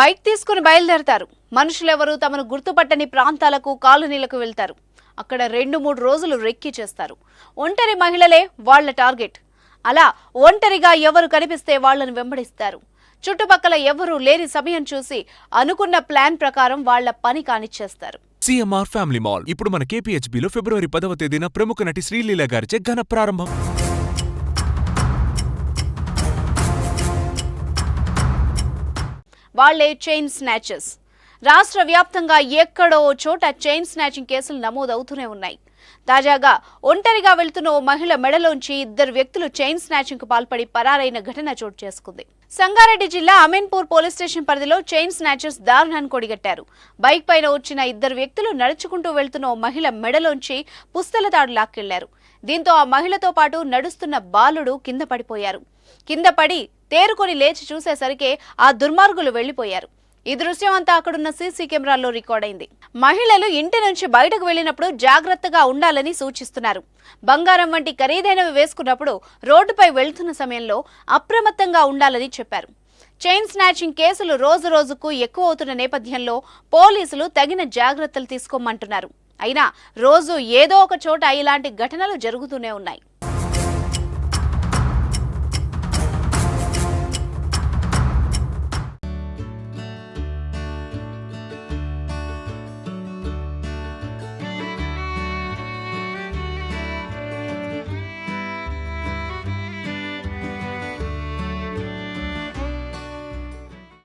Bike తీసుకుని బయలుదేరతారు. మనుషులెవరూ తమను గుర్తుపట్టని ప్రాంతాలకు, కాలనీలకు వెళ్తారు. అక్కడ 2-3 రోజులు రెక్కి చేస్తారు. ఒంటరి మహిళలే వాళ్ల టార్గెట్. అలా ఒంటరిగా ఎవరు కనిపిస్తే వాళ్లను వెంబడిస్తారు. చుట్టుపక్కల ఎవరూ లేని సమయం చూసి అనుకున్న ప్లాన్ ప్రకారం వాళ్ల పని కానిచ్చేస్తారు. సిఎంఆర్ ఫ్యామిలీ మాల్ ఇప్పుడు మన KPHBలో ఫిబ్రవరి 10వ తేదీన ప్రముఖ నటి శ్రీలీల గారిచే ఘన ప్రారంభం. వాళ్లే చైన్ స్నాచర్స్. రాష్ట్ర వ్యాప్తంగా ఎక్కడో చోట చైన్ స్నాచింగ్ కేసులు నమోదవుతూనే ఉన్నాయి. తాజాగా ఒంటరిగా వెళ్తున్న ఓ మహిళ మెడలోంచి 2 వ్యక్తులు చైన్ స్నాచింగ్ కు పాల్పడి పరారైన ఘటన చోటు చేసుకుంది. సంగారెడ్డి జిల్లా అమీన్పూర్ పోలీస్ స్టేషన్ పరిధిలో చైన్ స్నాచర్స్ దారుణాన్ని కొడిగట్టారు. బైక్ పైన వచ్చిన 2 వ్యక్తులు నడుచుకుంటూ వెళ్తున్న ఓ మహిళ మెడలోంచి పుస్తల తాడు లాక్కెళ్లారు. దీంతో ఆ మహిళతో పాటు నడుస్తున్న బాలుడు కింద పడిపోయారు. కింద పడి తేరుకొని లేచి చూసేసరికి ఆ దుర్మార్గులు వెళ్లిపోయారు. ఈ దృశ్యం అంతా అక్కడున్న సీసీ కెమెరాల్లో రికార్డైంది. మహిళలు ఇంటి నుంచి బయటకు వెళ్లినప్పుడు జాగ్రత్తగా ఉండాలని సూచిస్తున్నారు. బంగారం వంటి ఖరీదైనవి వేసుకున్నప్పుడు రోడ్డుపై వెళ్తున్న సమయంలో అప్రమత్తంగా ఉండాలని చెప్పారు. చైన్ స్నాచింగ్ కేసులు రోజురోజుకు ఎక్కువ అవుతున్న నేపథ్యంలో పోలీసులు తగిన జాగ్రత్తలు తీసుకోమంటున్నారు. అయినా రోజు ఏదో ఒక చోట ఇలాంటి ఘటనలు జరుగుతూనే ఉన్నాయి.